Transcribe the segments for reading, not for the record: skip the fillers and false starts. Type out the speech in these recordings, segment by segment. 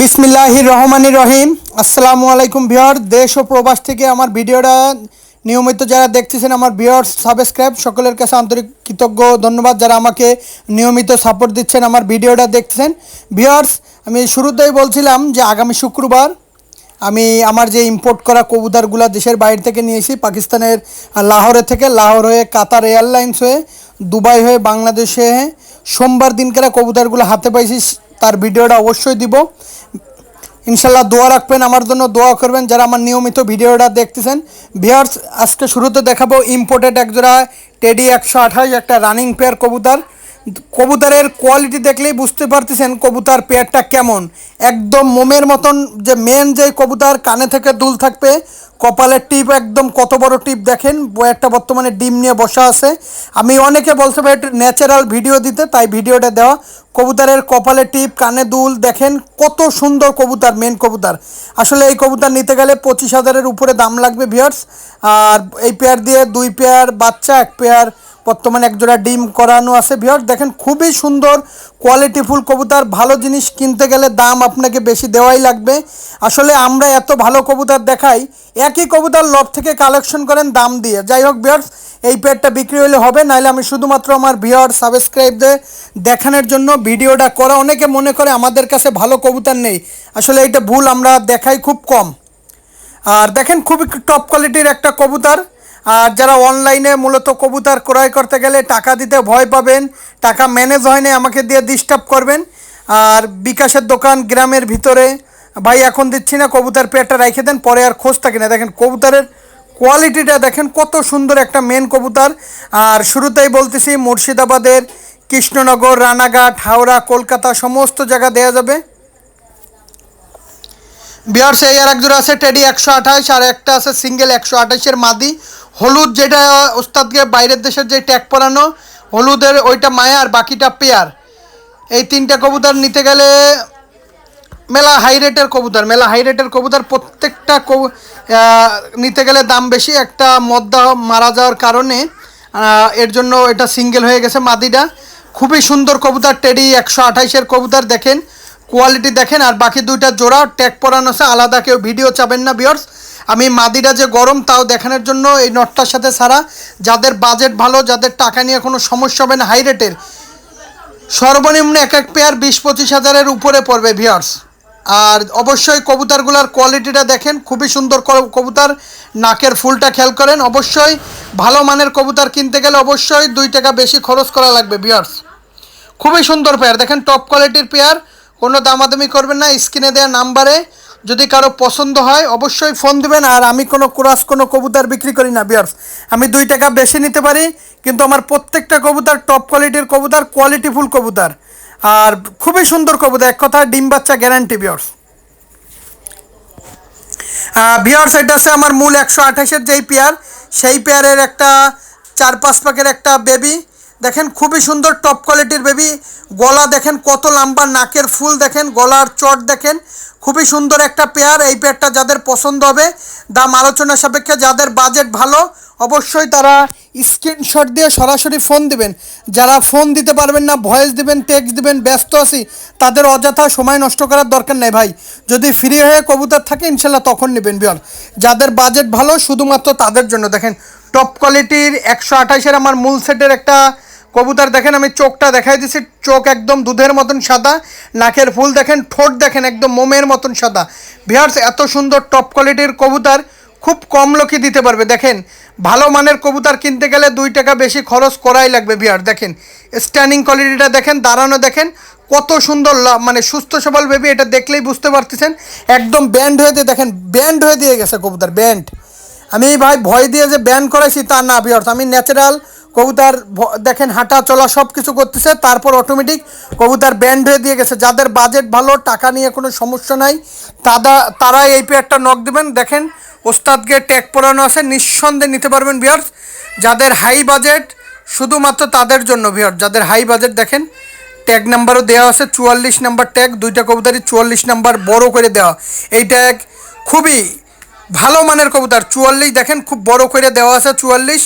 বিসমিল্লাহির রহমানির রহিম। আসসালামু আলাইকুম ভিউয়ার, দেশ ও প্রবাস থেকে আমার ভিডিওটা নিয়মিত যারা দেখতেছেন, আমার ভিউয়ার্স সাবস্ক্রাইব সকলের কাছে আন্তরিক কৃতজ্ঞ ধন্যবাদ যারা আমাকে নিয়মিত সাপোর্ট দিচ্ছেন, আমার ভিডিওটা দেখতেছেন। ভিউয়ার্স, আমি শুরুতেই বলছিলাম যে আগামী শুক্রবার আমি আমার যে ইম্পোর্ট করা কবুতরগুলো দেশের বাইরে থেকে নিয়েছি, পাকিস্তানের লাহোরে থেকে, লাহোর হয়ে কাতার এয়ারলাইন্স হয়ে দুবাই হয়ে বাংলাদেশে সোমবার দিনকার কবুতরগুলো হাতে পাইছি, তার ভিডিওটা অবশ্যই দিব। ইনশাল্লাহ দোয়া রাখবেন, আমার জন্য দোয়া করবেন যারা আমার নিয়মিত ভিডিওটা দেখতেছেন। ভিউয়ার্স, আজকে শুরুতে দেখাবো ইম্পোর্টেড একজোড়া টেডি 128 একটা রানিং পেয়ার কবুতর। কবুতরের কোয়ালিটি দেখলেই বুঝতে পারতেছেন কবুতর পেয়ারটা কেমন। একদম মোমের মতন, যে মেন যে কবুতর কানে থেকে দুল থাকবে, কপালের টিপ একদম কত বড় টিপ দেখেন। একটা বর্তমানে ডিম নিয়ে বসা আছে। আমি অনেকে বলতে পারি একটু ন্যাচারাল ভিডিও দিতে, তাই ভিডিওটা দেওয়া। কবুতরের কপালে টিপ, কানে দুল দেখেন কত সুন্দর কবুতর, মেন কবুতর। আসলে এই কবুতর নিতে গেলে 25,000-এর উপরে দাম লাগবে ভিউয়ার্স। আর এই পেয়ার দিয়ে 2 পেয়ার বাচ্চা, 1 পেয়ার বর্তমানে একজোড়া ডিম করানো আছে ভিউয়ার্স। দেখেন খুবই সুন্দর কোয়ালিটিফুল কবুতর। ভালো জিনিস কিনতে গেলে দাম আপনাকে বেশি দেওয়াই লাগবে। আসলে আমরা এত ভালো কবুতর দেখাই, একই কবুতর লব থেকে কালেকশন করেন দাম দিয়ে। যাই হোক ভিউয়ার্স, এই পেয়ারটা বিক্রি হলে হবে, নাহলে আমি শুধুমাত্র আমার ভিউয়ার্স সাবস্ক্রাইবদের দেখানোর জন্য ভিডিওটা করা। অনেকে মনে করে আমাদের কাছে ভালো কবুতর নেই, আসলে এটা ভুল, আমরা দেখাই খুব কম। আর দেখেন খুবই টপ কোয়ালিটির একটা কবুতর। আর যারা অনলাইনে মূলত কবুতর ক্রয় করতে গেলে টাকা দিতে ভয় পাবেন, টাকা ম্যানেজ হয় না, আমাকে দিয়ে ডিস্টার্ব করবেন। আর বিকাশের দোকান গ্রামের ভিতরে, ভাই এখন দিচ্ছি না, কবুতর পেয়ারটা রেখে দেন, পরে আর খোঁজ থাকে না। দেখেন কবুতরের কোয়ালিটিটা দেখেন কত সুন্দর একটা মেন কবুতর। আর শুরুতেই বলতেছি, মুর্শিদাবাদের কৃষ্ণনগর, রানাঘাট, হাওড়া, কলকাতা সমস্ত জায়গা দেওয়া যাবে। বিহার সেই আর একজোড়া আছে টেডি 128, আর একটা আছে সিঙ্গেল 128-এর মাদি হলুদ, যেটা ওস্তাদকে বাইরের দেশের যে ট্যাগ পরানো হলুদের ওইটা মায়া, আর বাকিটা পেয়ার। এই 3টা কবুতর নিতে গেলে মেলা হাই রেটের কবুতর, মেলা হাই রেটের কবুতর। প্রত্যেকটা নিতে গেলে দাম বেশি। একটা মদ্দা মারা যাওয়ার কারণে এর জন্য এটা সিঙ্গেল হয়ে গেছে মাদিটা। খুবই সুন্দর কবুতর, টেডি 128-এর কবুতর। দেখেন কোয়ালিটি দেখেন। আর বাকি 2টা জোড়া ট্যাগ পরানো আছে, আলাদা কেউ ভিডিও চাবেন না ভিউয়ার্স। আমি মাদিটা যে গরম তাও দেখানোর জন্য এই নটটার সাথে ছাড়া। যাদের বাজেট ভালো, যাদের টাকা নিয়ে কোনো সমস্যা হবে না, হাই রেটের সর্বনিম্ন এক পেয়ার 20-25 হাজারের উপরে পড়বে ভিউয়ার্স। আর অবশ্যই কবুতরগুলোর কোয়ালিটিটা দেখেন, খুবই সুন্দর কবুতর। নাকের ফুলটা খেয়াল করেন। অবশ্যই ভালো মানের কবুতর কিনতে গেলে অবশ্যই 2 টাকা বেশি খরচ করা লাগবে ভিউয়ার্স। খুবই সুন্দর পেয়ার, দেখেন টপ কোয়ালিটির পেয়ার। কোনো দামাদামি করবেন না, স্ক্রিনে দেওয়া নাম্বারে যদি কারো পছন্দ হয় অবশ্যই ফোন দেবেন। আর আমি কোনো কবুতর বিক্রি করি না ভিউয়ার্স। আমি 2 টাকা বেশি নিতে পারি, কিন্তু আমার প্রত্যেকটা কবুতর টপ কোয়ালিটির কবুতর, কোয়ালিটিফুল কবুতর। আর খুবই সুন্দর কবুতর, এক কথা ডিম বাচ্চা গ্যারান্টি ভিউয়ার্স। ভিউয়ার্স, এটা হচ্ছে আমার মূল 128-এর যেই পেয়ার, সেই পেয়ারের একটা 4-5 পাকের একটা বেবি। দেখেন খুবই সুন্দর টপ কোয়ালিটির বেবি। গলা দেখেন কত লম্বা, নাকের ফুল দেখেন, গলার চট দেখেন, খুবই সুন্দর একটা পেয়ার। এই পেয়ারটা যাদের পছন্দ হবে, দাম আলোচনা সাপেক্ষে। যাদের বাজেট ভালো অবশ্যই তারা স্ক্রিনশট দিয়ে সরাসরি ফোন দিবেন। যারা ফোন দিতে পারবেন না, ভয়েস দিবেন, টেক্সট দিবেন, ব্যস্ত আছি, তাদের অযথা সময় নষ্ট করার দরকার নেই ভাই। যদি ফ্রি হয়ে কবুতর থাকে ইনশাল্লাহ তখন নেবেন বিয়ার। যাদের বাজেট ভালো শুধুমাত্র তাদের জন্য। দেখেন টপ কোয়ালিটির 128-এর আমার মূল সেটের একটা কবুতর। দেখেন আমি চোখটা দেখাই দিছি, চোখ একদম দুধের মতন সাদা, নাকের ফুল দেখেন, ঠোঁট দেখেন একদম মোমের মতন সাদা। ভিউয়ার্স, এত সুন্দর টপ কোয়ালিটির কবুতর খুব কম লোকই দিতে পারবে। দেখেন ভালো মানের কবুতর কিনতে গেলে 2 টাকা বেশি খরচ করাই লাগবে ভিউয়ার। দেখেন স্ট্যান্ডিং কোয়ালিটিটা দেখেন, দাঁড়ানো দেখেন কত সুন্দর, মানে সুস্থ সবল বেবি। এটা দেখলেই বুঝতে পারতেছেন একদম ব্যান্ড হয়ে দিয়ে, দেখেন ব্যান্ড হয়ে দিয়ে গেছে কবুতর, ব্যান্ড। আমি ভাই ভয় দিয়ে যে ব্যান্ড করাইছি তা না ভিউয়ার্স, আমি ন্যাচারাল কবুতর। দেখেন হাঁটা চলা সব কিছু করতেছে, তারপর অটোমেটিক কবুতর ব্যান্ড হয়ে দিয়ে গেছে। যাদের বাজেট ভালো, টাকা নিয়ে কোনো সমস্যা নাই, তারাই এই পেয়ারটা নক দেবেন। দেখেন ওস্তাদকে ট্যাগ পরানো আছে, নিঃসন্দেহে নিতে পারবেন ভিউয়ার্স। যাদের হাই বাজেট শুধুমাত্র তাদের জন্য ভিউয়ার্স, যাদের হাই বাজেট। দেখেন ট্যাগ নাম্বারও দেওয়া আছে, 44 নাম্বার ট্যাগ। 2টা কবুতরই 44 নাম্বার বড় করে দেওয়া। এই ট্যাগ খুবই ভালো মানের কবুতর। 44 দেখেন খুব বড় করে দেওয়া আছে, 44।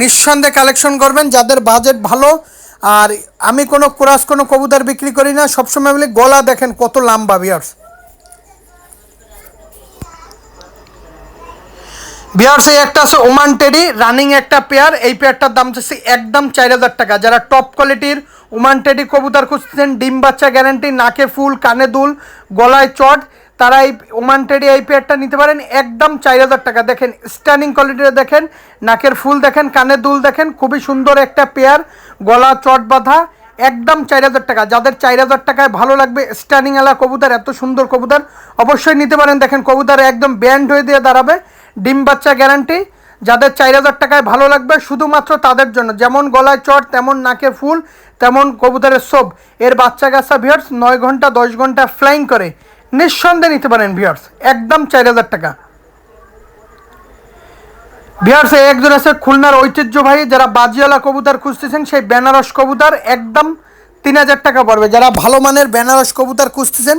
নিঃসন্দেহে কালেকশন করবেন যাদের বাজেট ভালো। আর আমি কোনো কবুতর বিক্রি করি না, সবসময় বলি গলা দেখেন কত লম্বা ভিউয়ার্স। ভিউয়ার্স এই একটা আছে ওমান টেডি রানিং একটা পেয়ার, এই পেয়ারটার দাম চাচ্ছি একদম 4000 টাকা। যারা টপ কোয়ালিটির ওমান টেডি কবুতর খুঁজছেন, ডিম বাচ্চা গ্যারান্টি, নাকে ফুল, কানে দুল, গলায় চট, তারা এই ওমান টেডি এই পেয়ারটা নিতে পারেন একদম 4000 টাকা। দেখেন স্ট্যান্ডিং কোয়ালিটিটা দেখেন, নাকের ফুল দেখেন, কানে দুল দেখেন, খুবই সুন্দর একটা পেয়ার, গলা চট বাঁধা, একদম 4000 টাকা। যাদের 4000 টাকায় ভালো লাগবে স্ট্যান্ডিং আলা কবুতর, এত সুন্দর কবুতর, অবশ্যই নিতে পারেন। দেখেন কবুতর একদম ব্যান্ড হয়ে দিয়ে দাঁড়াবে, ডিম বাচ্চা গ্যারান্টি। যাদের 4000 টাকায় ভালো লাগবে শুধুমাত্র তাদের জন্য, যেমন গলায় চট তেমন নাকের ফুল তেমন কবুতরের সব, এর বাচ্চা গাছা ভিউয়ার্স 9 ঘন্টা 10 ঘন্টা ফ্লাইং করে, নিঃসন্দেহে নিতে পারেন ভিউয়ার্স একদম 4000 টাকা। ভিউয়ার্স একজন আছে খুলনার ঐতিহ্যবাহী, যারা বাজিওয়ালা কবুতর খুঁজতেছেন, সেই বেনারস কবুতর একদম 3000 টাকা পড়বে। যারা ভালো মানের বেনারস কবুতর খুঁজতেছেন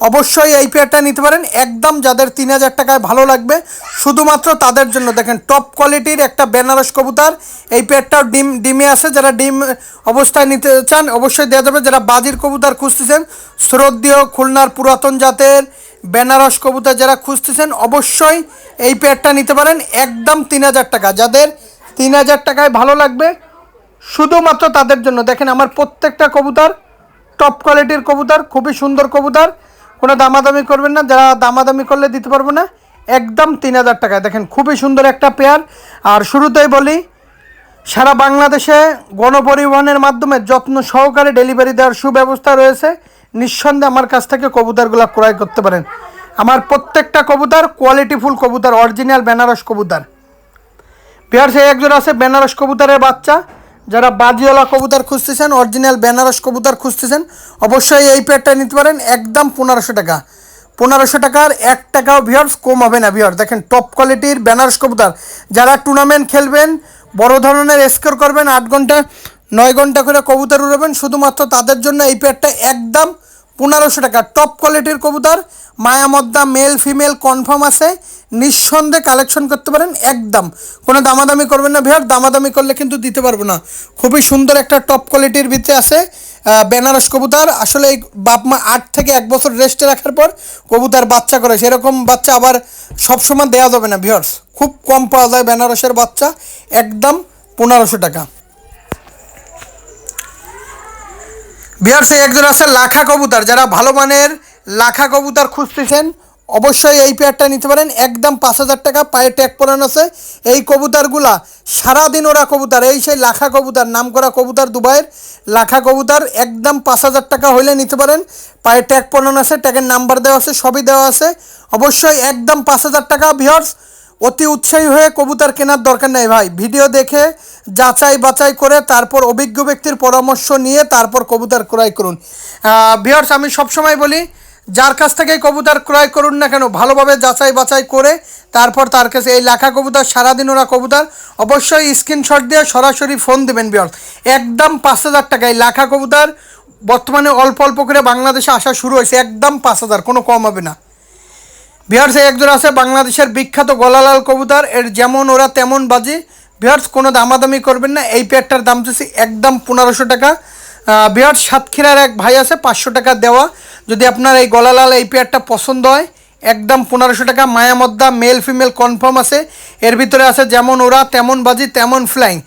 অবশ্যই এই পেয়ারটা নিতে পারেন একদম, যাদের 3000 টাকায় ভালো লাগবে শুধুমাত্র তাদের জন্য। দেখেন টপ কোয়ালিটির একটা বেনারস কবুতর, এই পেয়ারটাও ডিমে আছে, যারা ডিম অবস্থায় নিতে চান অবশ্যই দেওয়া যাবে। যারা বাজির কবুতর খুঁজতেছেন, শ্রদ্ধেয় খুলনার পুরাতন জাতের বেনারস কবুতর যারা খুঁজতেছেন অবশ্যই এই পেয়ারটা নিতে পারেন একদম 3000 টাকা। যাদের 3000 টাকায় ভালো লাগবে শুধুমাত্র তাদের জন্য। দেখেন আমার প্রত্যেকটা কবুতর টপ কোয়ালিটির কবুতর, খুবই সুন্দর কবুতর, কোনো দামাদামি করবেন না, যারা দামাদামি করলে দিতে পারবো না, একদম 3000 টাকা। দেখেন খুবই সুন্দর একটা পেয়ার। আর শুরুতেই বলি, সারা বাংলাদেশে গণপরিবহনের মাধ্যমে যত্ন সহকারে ডেলিভারি দেওয়ার সুব্যবস্থা রয়েছে। নিঃসন্দেহে আমার কাছ থেকে কবুতরগুলো ক্রয় করতে পারেন। আমার প্রত্যেকটা কবুতর কোয়ালিটিফুল কবুতর, অরিজিনাল বেনারস কবুতর। পেয়ার সে একজন আছে বেনারস কবুতরের বাচ্চা, যারা বাজিওয়ালা কবুতর খুঁজতেছেন, অরিজিনাল বেনারস কবুতর খুঁজতেছেন অবশ্যই এই পেয়ারটা নিতে পারেন একদম 1500 টাকা। 1500 টাকার 1 টাকাও ভিউয়ার্স কম হবে না ভিউয়ার্স। দেখেন টপ কোয়ালিটির বেনারস কবুতর, যারা টুর্নামেন্ট খেলবেন, বড় ধরনের স্কোর করবেন, 8 ঘন্টা 9 ঘন্টা করে কবুতর উড়াবেন, শুধুমাত্র তাদের জন্য এই পেয়ারটা একদম 1500 টাকা। টপ কোয়ালিটির কবুতর, মায়ামদ্দা মেল ফিমেল কনফার্ম আছে, নিঃসন্দেহে কালেকশন করতে পারেন একদম, কোনো দামাদামি করবেন না ভিউয়ার, দামাদামি করলে কিন্তু দিতে পারবো না। খুবই সুন্দর একটা টপ কোয়ালিটির ভিতরে আছে বেনারস কবুতর। আসলে এই বাপ মা 8 থেকে 1 বছর রেস্টে রাখার পর কবুতর বাচ্চা করে, সেরকম বাচ্চা আবার সবসময় দেওয়া যাবে না ভিউয়ার্স, খুব কম পাওয়া যায় বেনারসের বাচ্চা, একদম 1500 টাকা। ভিউয়ার্স একজন আছে লাখা কবুতর, যারা ভালো মানের লাখা কবুতর খুঁজতেছেন অবশ্যই এই পেয়ারটা নিতে পারেন একদম 5000 টাকা। পায়ে ট্যাগ পরানো আছে, এই কবুতরগুলা সারাদিন ওরা কবুতর, এই সেই লাখা কবুতর, নাম করা কবুতর, দুবাইয়ের লাখা কবুতর, একদম 5000 টাকা হইলে নিতে পারেন। পায়ে ট্যাগ পরানো আছে, ট্যাগের নাম্বার দেওয়া আছে, সবই দেওয়া আছে, অবশ্যই একদম 5000 টাকা। ভিউয়ার্স অতি উৎসাহী হয়ে কবুতর কেনার দরকার নেই ভাই, ভিডিও দেখে যাচাই বাছাই করে তারপর অভিজ্ঞ ব্যক্তির পরামর্শ নিয়ে তারপর কবুতর ক্রয় করুন। ভিউয়ার্স আমি সবসময় বলি, যার কাছ থেকে কবুতর ক্রয় করুন না কেন ভালোভাবে যাচাই বাছাই করে তারপর তার কাছে। এই লাখা কবুতর সারাদিন ওরা কবুতর, অবশ্যই স্ক্রিনশট দিয়ে সরাসরি ফোন দেবেন ভিউয়ার্স, একদম 5000 টাকা। এই লাখা কবুতর বর্তমানে অল্প অল্প করে বাংলাদেশে আসা শুরু হয়েছে, একদম 5000, কোনো কম হবে না। ভিউয়ার্স একজন আছে বাংলাদেশের বিখ্যাত গলালাল কবুতর, এর যেমন ওরা তেমন বাজি। ভিউয়ার্স কোনো দামাদামি করবেন না, এই পেয়ারটার দাম চাচ্ছি একদম 1500 টাকা। ভিউয়ার্স সাতক্ষীরার এক ভাই আছে 500 টাকা দেওয়া, যদি আপনার এই গলালাল এই পেয়ারটা পছন্দ হয় একদম 1500 টাকা। মায়ামদ্দা মেল ফিমেল কনফার্ম আছে, এর ভিতরে আছে যেমন ওরা তেমন বাজি তেমন ফ্লাইং,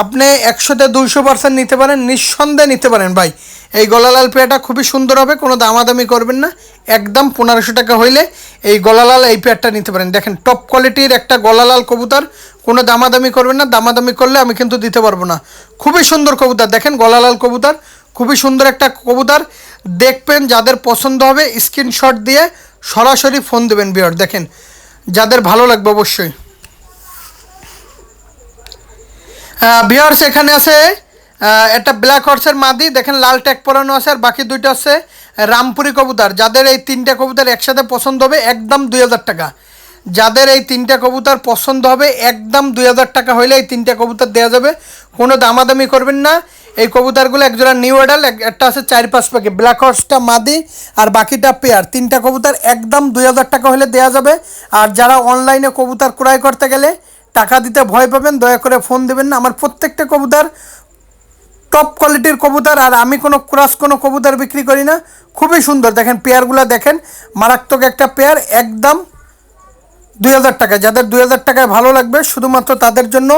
আপনি 100তে 200% নিতে পারেন, নিঃসন্দেহে নিতে পারেন ভাই। এই গলালাল পেয়ারটা খুবই সুন্দর হবে, কোনো দামাদামি করবেন না, একদম 1500 টাকা হইলে এই গলালাল এই পেয়ারটা নিতে পারেন। দেখেন টপ কোয়ালিটির একটা গলালাল কবুতর, কোনো দামাদামি করবেন না, দামাদামি করলে আমি কিন্তু দিতে পারবো না। খুবই সুন্দর কবুতর, দেখেন গলালাল কবুতর, খুবই সুন্দর একটা কবুতর। দেখবেন যাদের পছন্দ হবে স্ক্রিনশট দিয়ে সরাসরি ফোন দেবেন ভিউয়ার, দেখেন যাদের ভালো লাগবে অবশ্যই। ভিউয়ার্স এখানে আছে একটা ব্ল্যাক হর্সের মাদি, দেখেন লাল ট্যাগ পরানো আছে, আর বাকি দুইটা আছে রামপুরি কবুতর। যাদের এই 3টা কবুতর একসাথে পছন্দ হবে একদম 2000 টাকা। যাদের এই 3টা কবুতর পছন্দ হবে একদম 2000 টাকা হইলে এই 3টা কবুতর দেওয়া যাবে, কোনো দামাদামি করবেন না। এই কবুতরগুলো একজোড়া নিউ অ্যাডাল, একটা আছে 4-5 প্যাকে, ব্ল্যাক হর্সটা মাদি আর বাকিটা পেয়ার, 3টা কবুতর একদম 2000 টাকা হলে দেওয়া যাবে। আর যারা অনলাইনে কবুতর ক্রয় করতে গেলে টাকা দিতে ভয় পাবেন, দয়া করে ফোন দেবেন না। আমার প্রত্যেকটা কবুতর টপ কোয়ালিটির কবুতর, আর আমি কোনো ক্রস কোনো কবুতর বিক্রি করি না। খুবই সুন্দর, দেখেন পেয়ারগুলো দেখেন, মারাত্মক একটা পেয়ার, একদম 2000 টাকায়, যাদের 2000 টাকায় ভালো লাগবে শুধুমাত্র তাদের জন্য।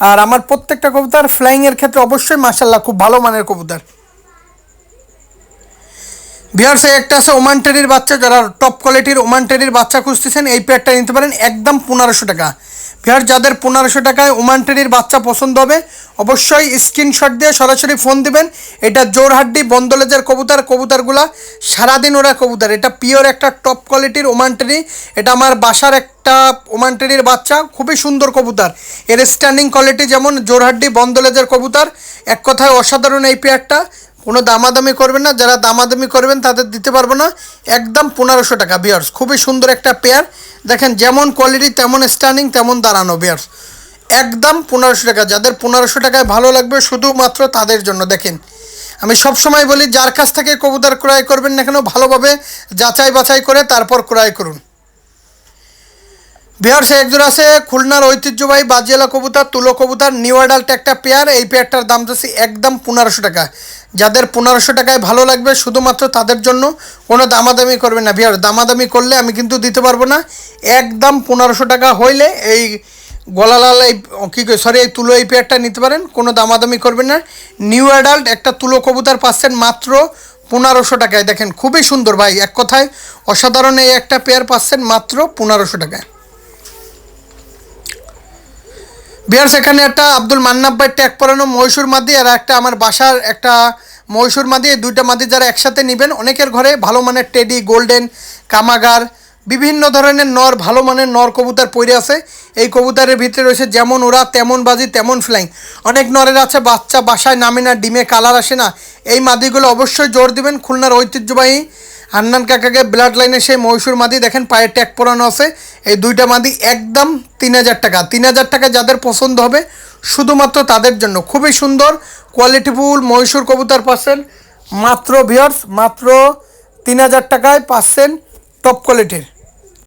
আর আমার প্রত্যেকটা কবুতর ফ্লাইংয়ের ক্ষেত্রে অবশ্যই মাশাল্লাহ খুব ভালো মানের কবুতর। ভিউয়ার্স একটা আছে ওমান টেরির বাচ্চা, যারা টপ কোয়ালিটির ওমান টেরির বাচ্চা খুঁজতেছেন এই পেয়ারটা নিতে পারেন একদম 1500 টাকা। ভিউয়ার্স যাদের 1500 টাকায় ওমান টেরির বাচ্চা পছন্দ হবে অবশ্যই স্ক্রিনশট দিয়ে সরাসরি ফোন দিবেন। এটা জোরহাড্ডি বন্দলেজের কবুতর, কবুতরগুলা সারাদিন ওরা কবুতর, এটা পিওর একটা টপ কোয়ালিটির ওমান টেরি। এটা আমার বাসার একটা ওমান টেরির বাচ্চা, খুবই সুন্দর কবুতর। এর স্ট্যান্ডিং কোয়ালিটি যেমন জোরহাড্ডি বন্দলেজের কবুতর, এক কথায় অসাধারণ এই পেয়ারটা। কোনো দামাদামি করবেন না, যারা দামাদামি করবেন তাদের দিতে পারবো না, একদম 1500 টাকা। বিয়ার্স খুবই সুন্দর একটা পেয়ার, দেখেন যেমন কোয়ালিটি তেমন স্ট্যান্ডিং তেমন দাঁড়ানো। বিয়ার্স একদম 1500 টাকা, যাদের 1500 টাকায় ভালো লাগবে শুধুমাত্র তাদের জন্য। দেখেন আমি সব সময় বলি যার কাছ থেকে কবুতর ক্রয় করবেন না কেন ভালোভাবে যাচাই বাছাই করে তারপর ক্রয় করুন। বিহার একজোড়া আছে খুলনার ঐতিহ্যবাহী বাজিয়ালা কবুতর, তুলো কবুতর, নিউ অ্যাডাল্ট একটা পেয়ার। এই পেয়ারটার দাম যাচ্ছে একদম 1500 টাকা। যাদের 1500 টাকায় ভালো লাগবে শুধুমাত্র তাদের জন্য, কোনো দামাদামি করবেন না। বিহার দামাদামি করলে আমি কিন্তু দিতে পারবো না। একদম 1500 টাকা হইলে এই গলালাল এই এই তুলো এই পেয়ারটা নিতে পারেন, কোনো দামাদামি করবেন না। নিউ অ্যাডাল্ট একটা তুলো কবুতর পাচ্ছেন মাত্র 1500 টাকায়। দেখেন খুবই সুন্দর ভাই, এক কথায় অসাধারণ এই একটা পেয়ার পাচ্ছেন মাত্র 1500 টাকায়। বিহার সেখানে একটা আব্দুল মান্নাব ভাই ট্যাগ পরানো মহীশূর মাদি, আর একটা আমার বাসার একটা মহীশূর মাদি। এই দুইটা মাদি যারা একসাথে নেবেন, অনেকের ঘরে ভালো মানের টেডি, গোল্ডেন, কামাগার, বিভিন্ন ধরনের নর, ভালো মানের নর কবুতর পড়ে আছে। এই কবুতরের ভিতরে রয়েছে যেমন ওরা তেমন বাজি তেমন ফ্লাইং। অনেক নরের আছে বাচ্চা বাসায় নামে না, ডিমে কালার আসে না। এই মাদিগুলো অবশ্যই জোর দিবেন। খুলনার ঐতিহ্যবাহী হান্নান কাকাকে ব্লাড লাইনে সেই মহীশূর মাদি, দেখেন পায়ে ট্যাগ পরানো আছে। এই দুইটা মাদি একদম 3000 টাকা। 3000 টাকা যাদের পছন্দ হবে শুধুমাত্র তাদের জন্য। খুবই সুন্দর কোয়ালিটিফুল মহীশূর কবুতর পাচ্ছেন মাত্র ভিউয়ার্স মাত্র 3000 টাকায় পাচ্ছেন টপ কোয়ালিটির।